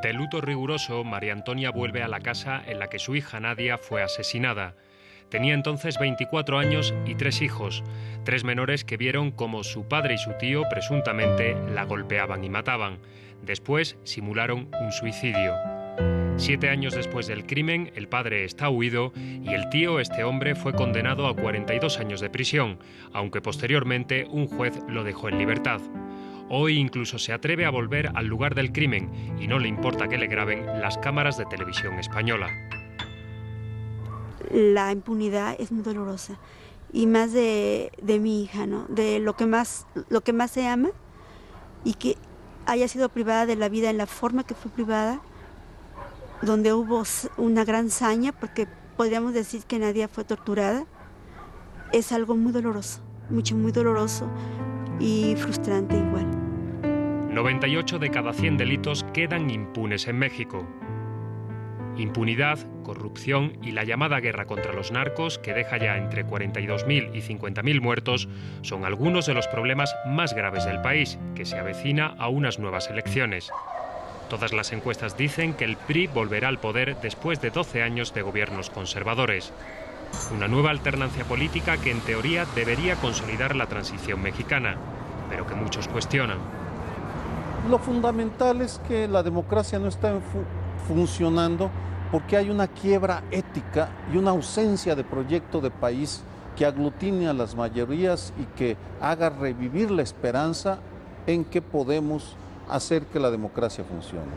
De luto riguroso, María Antonia vuelve a la casa en la que su hija Nadia fue asesinada. Tenía entonces 24 años y 3 hijos, 3 menores que vieron cómo su padre y su tío presuntamente la golpeaban y mataban. Después simularon un suicidio. 7 años después del crimen, el padre está huido y el tío, este hombre, fue condenado a 42 años de prisión, aunque posteriormente un juez lo dejó en libertad. Hoy incluso se atreve a volver al lugar del crimen y no le importa que le graben las cámaras de televisión española. La impunidad es muy dolorosa, y más de mi hija, ¿no? De lo que más se ama, y que haya sido privada de la vida en la forma que fue privada, donde hubo una gran saña, porque podríamos decir que Nadia fue torturada. Es algo muy doloroso, muy doloroso y frustrante igual. 98 de cada 100 delitos quedan impunes en México. Impunidad, corrupción y la llamada guerra contra los narcos, que deja ya entre 42.000 y 50.000 muertos, son algunos de los problemas más graves del país, que se avecina a unas nuevas elecciones. Todas las encuestas dicen que el PRI volverá al poder después de 12 años de gobiernos conservadores. Una nueva alternancia política que en teoría debería consolidar la transición mexicana, pero que muchos cuestionan. Lo fundamental es que la democracia no está funcionando porque hay una quiebra ética y una ausencia de proyecto de país que aglutine a las mayorías y que haga revivir la esperanza en que podemos hacer que la democracia funcione.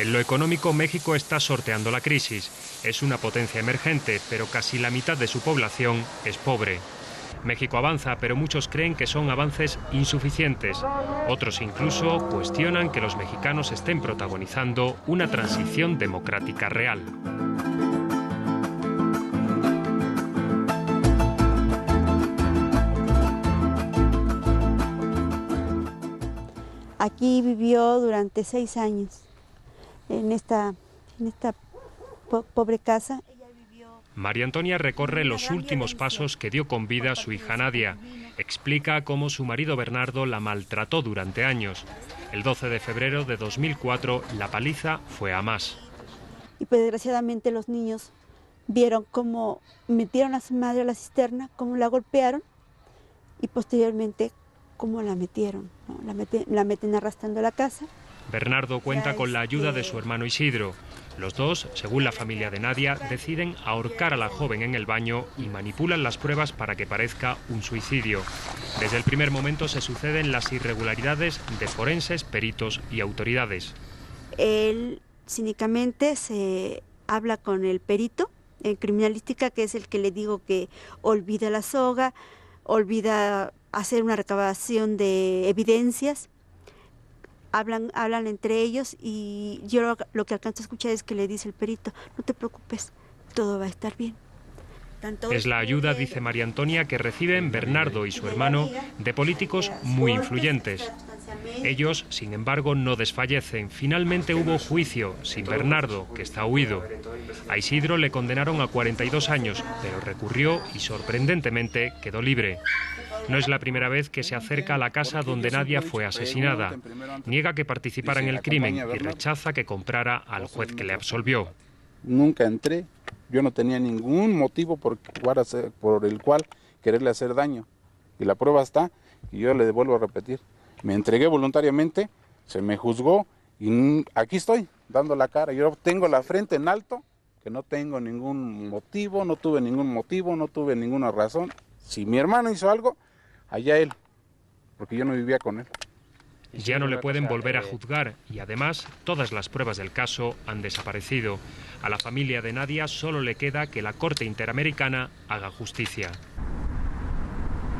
En lo económico, México está sorteando la crisis. Es una potencia emergente, pero casi la mitad de su población es pobre. México avanza, pero muchos creen que son avances insuficientes. Otros incluso cuestionan que los mexicanos estén protagonizando una transición democrática real. Aquí vivió durante 6 años, en esta pobre casa. María Antonia recorre los últimos pasos que dio con vida a su hija Nadia. Explica cómo su marido Bernardo la maltrató durante años. El 12 de febrero de 2004 la paliza fue a más. Y pues desgraciadamente los niños vieron cómo metieron a su madre a la cisterna, cómo la golpearon y posteriormente cómo la metieron, ¿no? La meten arrastrando a la casa. Bernardo cuenta con la ayuda de su hermano Isidro. Los dos, según la familia de Nadia, deciden ahorcar a la joven en el baño y manipulan las pruebas para que parezca un suicidio. Desde el primer momento se suceden las irregularidades de forenses, peritos y autoridades. Él cínicamente se habla con el perito en criminalística, que es el que le digo que olvida la soga, olvida hacer una recabación de evidencias. Hablan entre ellos y yo lo que alcanzo a escuchar es que le dice el perito: no te preocupes, todo va a estar bien. Es la ayuda, dice María Antonia, que reciben Bernardo y su hermano de políticos muy influyentes. Ellos, sin embargo, no desfallecen. Finalmente hubo juicio, sin Bernardo, que está huido. A Isidro le condenaron a 42 años, pero recurrió y sorprendentemente quedó libre. No es la primera vez que se acerca a la casa donde Nadia fue asesinada. Niega que participara en el crimen y rechaza que comprara al juez que le absolvió. Nunca entré, yo no tenía ningún motivo por el cual quererle hacer daño. Y la prueba está, y yo le vuelvo a repetir. Me entregué voluntariamente, se me juzgó y aquí estoy, dando la cara. Yo tengo la frente en alto, que no tengo ningún motivo, no tuve ningún motivo, no tuve ninguna razón. Si mi hermano hizo algo, allá él, porque yo no vivía con él. Ya no le pueden volver a juzgar y además todas las pruebas del caso han desaparecido. A la familia de Nadia solo le queda que la Corte Interamericana haga justicia.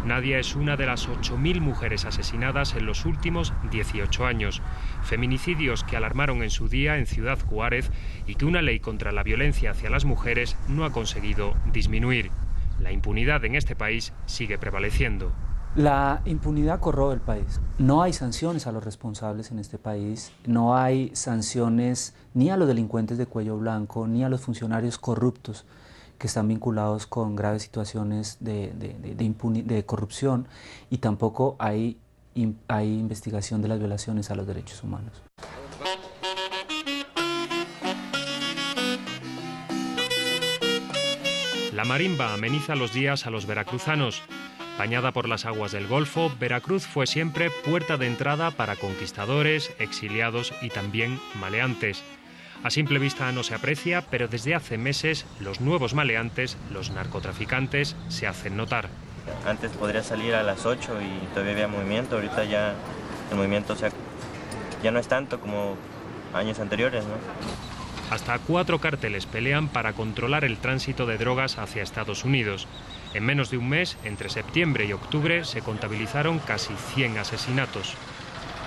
Nadia es una de las 8.000 mujeres asesinadas en los últimos 18 años. Feminicidios que alarmaron en su día en Ciudad Juárez y que una ley contra la violencia hacia las mujeres no ha conseguido disminuir. La impunidad en este país sigue prevaleciendo. La impunidad corroe el país. No hay sanciones a los responsables en este país, no hay sanciones ni a los delincuentes de cuello blanco, ni a los funcionarios corruptos que están vinculados con graves situaciones de corrupción, y tampoco hay hay investigación de las violaciones a los derechos humanos. La marimba ameniza los días a los veracruzanos. Bañada por las aguas del Golfo, Veracruz fue siempre puerta de entrada para conquistadores, exiliados y también maleantes. A simple vista no se aprecia, pero desde hace meses los nuevos maleantes, los narcotraficantes, se hacen notar. Antes podría salir a las 8 y todavía había movimiento, ahorita ya el movimiento ya no es tanto como años anteriores, ¿no? Hasta 4 cárteles pelean para controlar el tránsito de drogas hacia Estados Unidos. En menos de un mes, entre septiembre y octubre, se contabilizaron casi 100 asesinatos.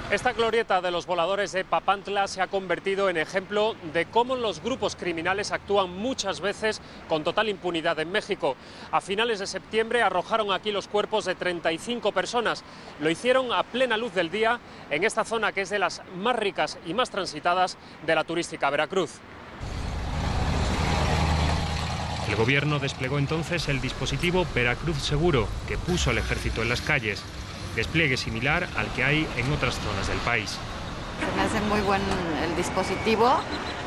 Esta glorieta de los voladores de Papantla se ha convertido en ejemplo de cómo los grupos criminales actúan muchas veces con total impunidad en México. A finales de septiembre arrojaron aquí los cuerpos de 35 personas. Lo hicieron a plena luz del día en esta zona que es de las más ricas y más transitadas de la turística Veracruz. El gobierno desplegó entonces el dispositivo Veracruz Seguro, que puso al ejército en las calles. Despliegue similar al que hay en otras zonas del país. Se me hace muy buen el dispositivo,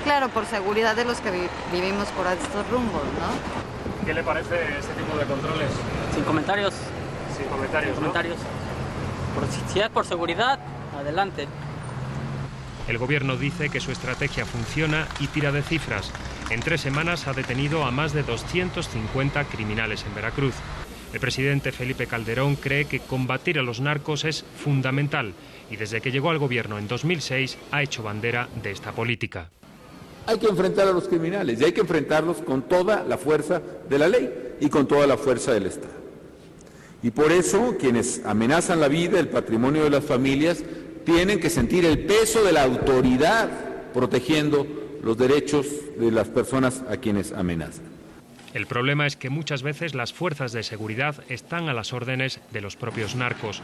claro, por seguridad de los que vivimos por estos rumbos, ¿no? ¿Qué le parece este tipo de controles? Sin comentarios. Sin comentarios, Sin comentarios. Si es por seguridad, adelante. El gobierno dice que su estrategia funciona y tira de cifras. En 3 semanas ha detenido a más de 250 criminales en Veracruz. El presidente Felipe Calderón cree que combatir a los narcos es fundamental y desde que llegó al gobierno en 2006 ha hecho bandera de esta política. Hay que enfrentar a los criminales y hay que enfrentarlos con toda la fuerza de la ley y con toda la fuerza del Estado. Y por eso quienes amenazan la vida, el patrimonio de las familias, tienen que sentir el peso de la autoridad protegiendo los derechos de las personas a quienes amenazan. El problema es que muchas veces las fuerzas de seguridad están a las órdenes de los propios narcos.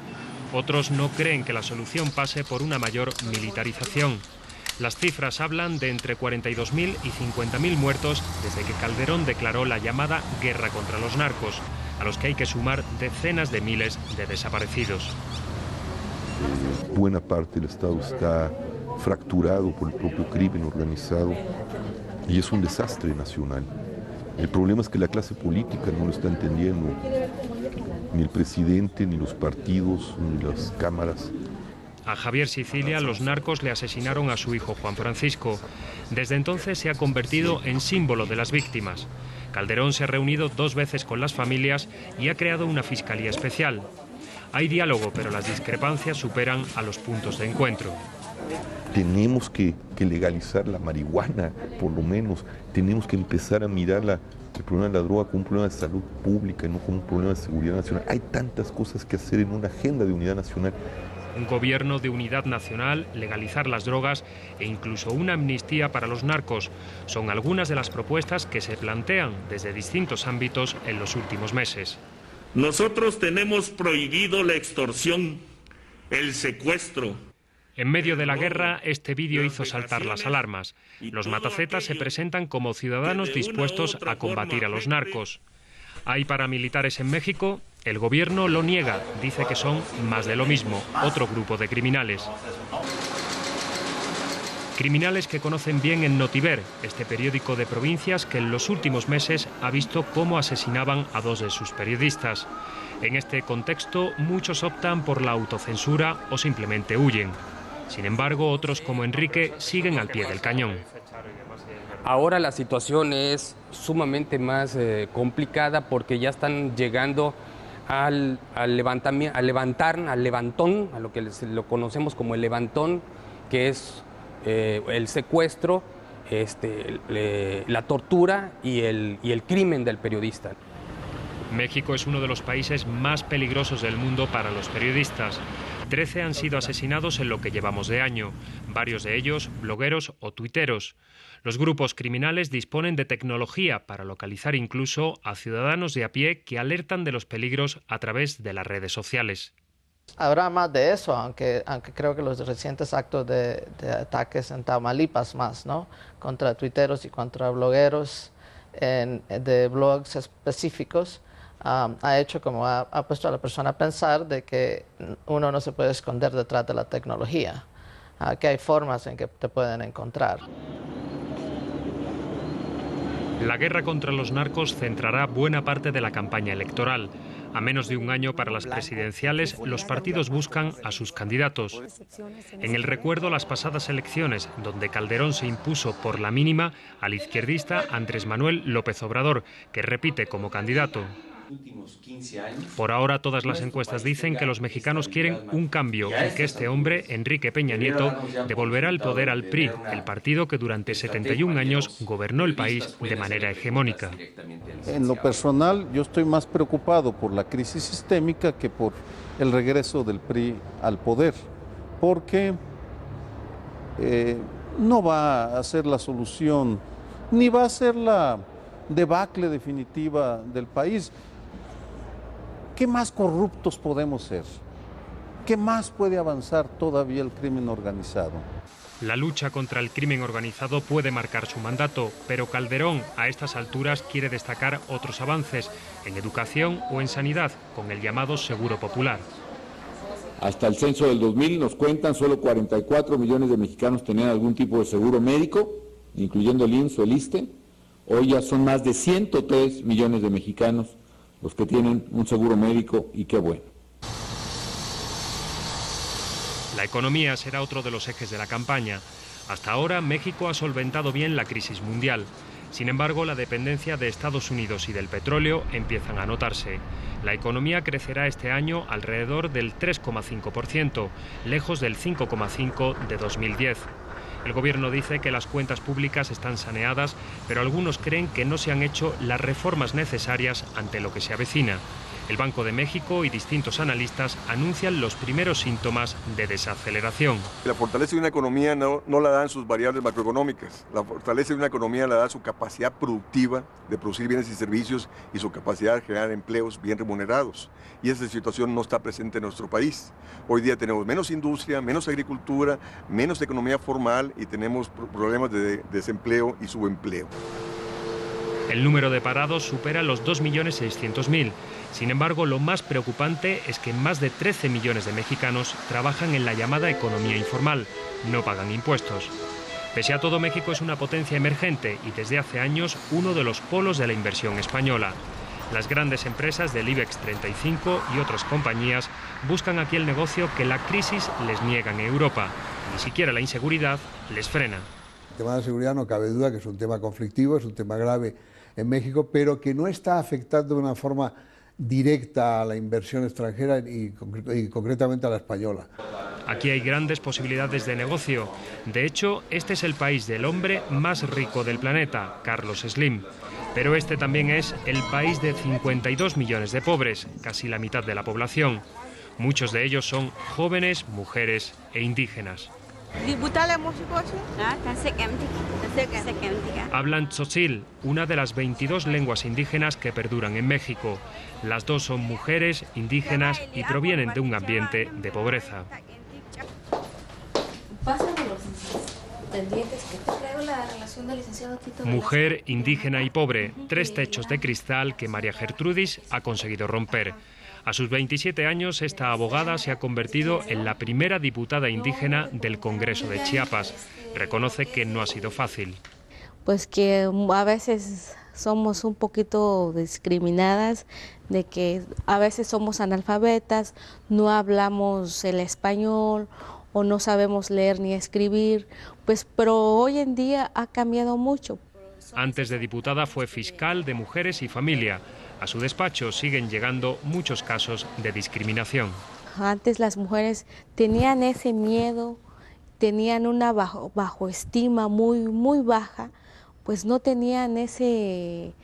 Otros no creen que la solución pase por una mayor militarización. Las cifras hablan de entre 42.000 y 50.000 muertos desde que Calderón declaró la llamada guerra contra los narcos, a los que hay que sumar decenas de miles de desaparecidos. Buena parte del Estado está fracturado por el propio crimen organizado y es un desastre nacional. El problema es que la clase política no lo está entendiendo, ni el presidente, ni los partidos, ni las cámaras. A Javier Sicilia los narcos le asesinaron a su hijo Juan Francisco. Desde entonces se ha convertido en símbolo de las víctimas. Calderón se ha reunido 2 veces con las familias y ha creado una fiscalía especial. Hay diálogo, pero las discrepancias superan a los puntos de encuentro. Tenemos que legalizar la marihuana, por lo menos. Tenemos que empezar a mirar el problema de la droga como un problema de salud pública y no como un problema de seguridad nacional. Hay tantas cosas que hacer en una agenda de unidad nacional. Un gobierno de unidad nacional, legalizar las drogas e incluso una amnistía para los narcos son algunas de las propuestas que se plantean desde distintos ámbitos en los últimos meses. Nosotros tenemos prohibido la extorsión, el secuestro. En medio de la guerra, este vídeo hizo saltar las alarmas. Los matacetas se presentan como ciudadanos dispuestos a combatir a los narcos. ¿Hay paramilitares en México? El gobierno lo niega, dice que son más de lo mismo, otro grupo de criminales. Criminales que conocen bien en Notiver, este periódico de provincias que en los últimos meses ha visto cómo asesinaban a 2 de sus periodistas. En este contexto, muchos optan por la autocensura o simplemente huyen. Sin embargo, otros como Enrique siguen al pie del cañón. Ahora la situación es sumamente más complicada porque ya están llegando al levantón, a lo que lo conocemos como el levantón, que es el secuestro, la tortura y el crimen del periodista. México es uno de los países más peligrosos del mundo para los periodistas. 13 han sido asesinados en lo que llevamos de año, varios de ellos blogueros o tuiteros. Los grupos criminales disponen de tecnología para localizar incluso a ciudadanos de a pie que alertan de los peligros a través de las redes sociales. Habrá más de eso, aunque creo que los recientes actos de ataques en Tamaulipas más, ¿no? Contra tuiteros y contra blogueros de blogs específicos ha hecho como ha puesto a la persona a pensar de que uno no se puede esconder detrás de la tecnología, que hay formas en que te pueden encontrar. La guerra contra los narcos centrará buena parte de la campaña electoral. A menos de un año para las presidenciales, los partidos buscan a sus candidatos. En el recuerdo, las pasadas elecciones, donde Calderón se impuso por la mínima al izquierdista Andrés Manuel López Obrador, que repite como candidato. Por ahora, todas las encuestas dicen que los mexicanos quieren un cambio y que este hombre, Enrique Peña Nieto, devolverá el poder al PRI, el partido que durante 71 años gobernó el país de manera hegemónica. En lo personal, yo estoy más preocupado por la crisis sistémica que por el regreso del PRI al poder, porque no va a ser la solución, ni va a ser la debacle definitiva del país. ¿Qué más corruptos podemos ser? ¿Qué más puede avanzar todavía el crimen organizado? La lucha contra el crimen organizado puede marcar su mandato, pero Calderón a estas alturas quiere destacar otros avances en educación o en sanidad, con el llamado Seguro Popular. Hasta el censo del 2000 nos cuentan, solo 44 millones de mexicanos tenían algún tipo de seguro médico, incluyendo el IMSS o el ISSSTE. Hoy ya son más de 103 millones de mexicanos los que tienen un seguro médico, y qué bueno. La economía será otro de los ejes de la campaña. Hasta ahora, México ha solventado bien la crisis mundial. Sin embargo, la dependencia de Estados Unidos y del petróleo empiezan a notarse. La economía crecerá este año alrededor del 3,5%, lejos del 5,5% de 2010. El gobierno dice que las cuentas públicas están saneadas, pero algunos creen que no se han hecho las reformas necesarias ante lo que se avecina. El Banco de México y distintos analistas anuncian los primeros síntomas de desaceleración. La fortaleza de una economía no la dan sus variables macroeconómicas. La fortaleza de una economía la da su capacidad productiva de producir bienes y servicios y su capacidad de generar empleos bien remunerados. Y esa situación no está presente en nuestro país. Hoy día tenemos menos industria, menos agricultura, menos economía formal y tenemos problemas de desempleo y subempleo. El número de parados supera los 2.600.000. Sin embargo, lo más preocupante es que más de 13 millones de mexicanos trabajan en la llamada economía informal, no pagan impuestos. Pese a todo, México es una potencia emergente y desde hace años uno de los polos de la inversión española. Las grandes empresas del IBEX 35 y otras compañías buscan aquí el negocio que la crisis les niega en Europa. Ni siquiera la inseguridad les frena. El tema de la seguridad no cabe duda que es un tema conflictivo, es un tema grave en México, pero que no está afectando de una forma directa a la inversión extranjera y concretamente a la española. Aquí hay grandes posibilidades de negocio. De hecho, este es el país del hombre más rico del planeta, Carlos Slim. Pero este también es el país de 52 millones de pobres, casi la mitad de la población. Muchos de ellos son jóvenes, mujeres e indígenas. Hablan tzotzil, una de las 22 lenguas indígenas que perduran en México. Las dos son mujeres, indígenas y provienen de un ambiente de pobreza. Mujer, indígena y pobre, tres techos de cristal que María Gertrudis ha conseguido romper. A sus 27 años, esta abogada se ha convertido en la primera diputada indígena del Congreso de Chiapas. Reconoce que no ha sido fácil. Pues que a veces somos un poquito discriminadas, de que a veces somos analfabetas, no hablamos el español o no sabemos leer ni escribir, pues, pero hoy en día ha cambiado mucho. Antes de diputada fue fiscal de Mujeres y Familia. A su despacho siguen llegando muchos casos de discriminación. Antes las mujeres tenían ese miedo, tenían una bajoestima muy baja, pues no tenían ese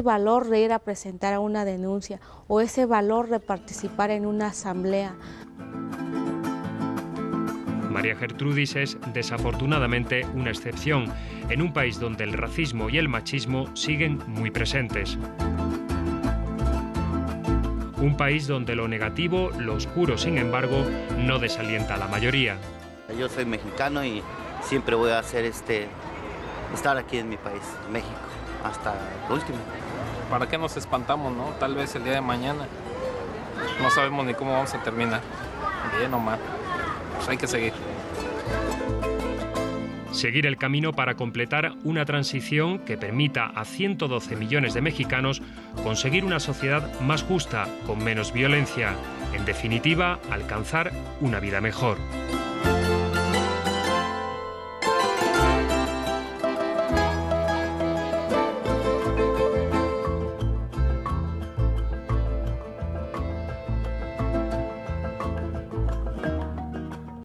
valor de ir a presentar una denuncia o ese valor de participar en una asamblea. María Gertrudis es desafortunadamente una excepción en un país donde el racismo y el machismo siguen muy presentes. Un país donde lo negativo, lo oscuro, sin embargo, no desalienta a la mayoría. Yo soy mexicano y siempre voy a hacer estar aquí en mi país, México, hasta el último. ¿para qué nos espantamos, no? Tal vez el día de mañana no sabemos ni cómo vamos a terminar, bien o mal. Pues hay que seguir. Seguir el camino para completar una transición que permita a 112 millones de mexicanos conseguir una sociedad más justa, con menos violencia. En definitiva, alcanzar una vida mejor.